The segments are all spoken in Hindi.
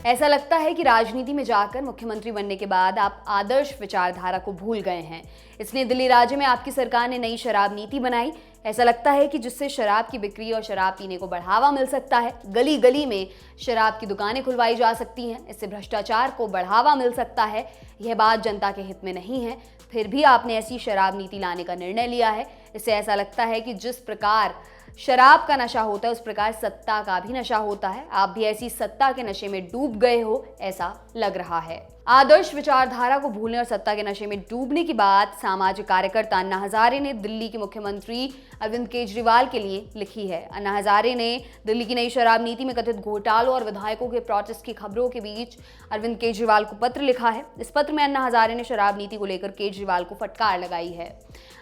ऐसा लगता है कि राजनीति में जाकर मुख्यमंत्री बनने के बाद आप आदर्श विचारधारा को भूल गए हैं। इसलिए दिल्ली राज्य में आपकी सरकार ने नई शराब नीति बनाई। ऐसा लगता है कि जिससे शराब की बिक्री और शराब पीने को बढ़ावा मिल सकता है। गली गली में शराब की दुकानें खुलवाई जा सकती हैं। इससे भ्रष्टाचार को बढ़ावा मिल सकता है। यह बात जनता के हित में नहीं है, फिर भी आपने ऐसी शराब नीति लाने का निर्णय लिया है। इससे ऐसा लगता है कि जिस प्रकार शराब का नशा होता है उस प्रकार सत्ता का भी नशा होता है। आप भी ऐसी सत्ता के नशे में डूब गए हो, ऐसा लग रहा है। आदर्श विचारधारा को भूलने और सत्ता के नशे में डूबने की बात सामाजिक कार्यकर्ता अन्ना हजारे ने दिल्ली के मुख्यमंत्री अरविंद केजरीवाल के लिए लिखी है। अन्ना हजारे ने दिल्ली की नई शराब नीति में कथित घोटालों और विधायकों के प्रोटेस्ट की खबरों के बीच अरविंद केजरीवाल को पत्र लिखा है। इस पत्र में अन्ना हजारे ने शराब नीति को लेकर केजरीवाल को फटकार लगाई है।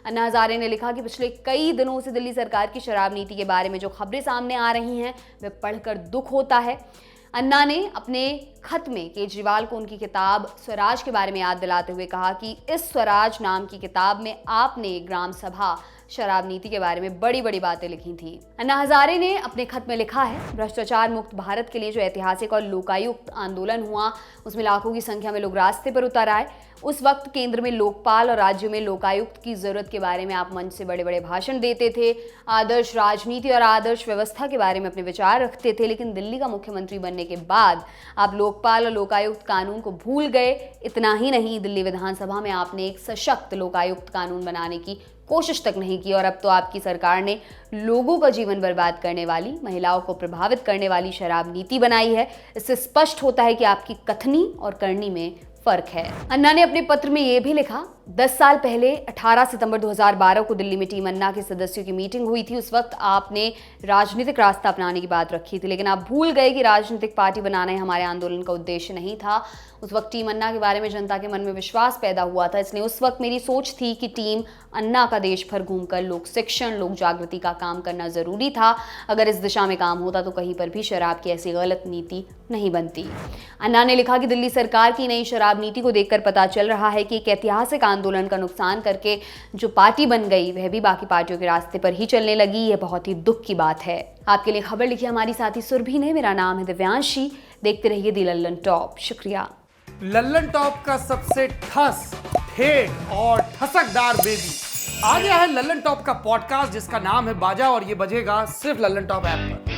अन्ना हजारे ने लिखा कि पिछले कई दिनों से दिल्ली सरकार की शराब नीति के बारे में जो खबरें सामने आ रही हैं वे पढ़कर दुख होता है। अन्ना ने अपने खत में केजरीवाल को उनकी किताब स्वराज के बारे में याद दिलाते हुए कहा कि इस स्वराज नाम की किताब में आपने ग्राम सभा शराब नीति के बारे में बड़ी बड़ी बातें लिखी थी। अन्ना हजारे ने अपने खत में लिखा है, भ्रष्टाचार मुक्त भारत के लिए जो ऐतिहासिक और लोकायुक्त आंदोलन हुआ उसमें लाखों की संख्या में लोग रास्ते पर उतर आए। उस वक्त केंद्र में लोकपाल और राज्य में लोकायुक्त की जरूरत के बारे में आप मंच से बड़े बड़े भाषण देते थे, आदर्श राजनीति और आदर्श व्यवस्था के बारे में अपने विचार रखते थे। लेकिन दिल्ली का मुख्यमंत्री बनने के बाद आप लोकपाल और लोकायुक्त कानून को भूल गए। इतना ही नहीं, दिल्ली विधानसभा में आपने एक सशक्त लोकायुक्त कानून बनाने की कोशिश तक नहीं की और अब तो आपकी सरकार ने लोगों का जीवन बर्बाद करने वाली, महिलाओं को प्रभावित करने वाली शराब नीति बनाई है। इससे स्पष्ट होता है कि आपकी कथनी और करनी में फर्क है। अन्ना ने अपने पत्र में यह भी लिखा, 10 साल पहले 18 सितंबर 2012 को दिल्ली में टीम अन्ना के सदस्यों की मीटिंग हुई थी। उस वक्त आपने राजनीतिक रास्ता अपनाने की बात रखी थी, लेकिन आप भूल गए कि राजनीतिक पार्टी बनाना ही हमारे आंदोलन का उद्देश्य नहीं था। उस वक्त टीम अन्ना के बारे में जनता के मन में विश्वास पैदा हुआ था, इसलिए उस वक्त मेरी सोच थी कि टीम अन्ना का देश भर घूमकर लोक शिक्षण, लोक जागृति का काम करना जरूरी था। अगर इस दिशा में काम होता तो कहीं पर भी शराब की ऐसी गलत नीति नहीं बनती। अन्ना ने लिखा कि दिल्ली सरकार की नई शराब नीति को देखकर पता चल रहा है कि एक ऐतिहासिक आंदोलन का नुकसान करके जो पार्टी बन गई वह भी बाकी पार्टियों के रास्ते पर ही चलने लगी। यह बहुत ही दुख की बात है। आपके लिए खबर लिखी हमारी साथी सुरभि ने। मेरा नाम है दिव्यांशी। देखते रहिए दी लल्लन टॉप। शुक्रिया। लल्लन टॉप का सबसे ठस, ठेठ और ठसकदार बेबी आ गया है लल्लन टॉप का पॉडकास्ट, जिसका नाम है बाजा, और ये बजेगा सिर्फ लल्लन टॉप ऐप पर।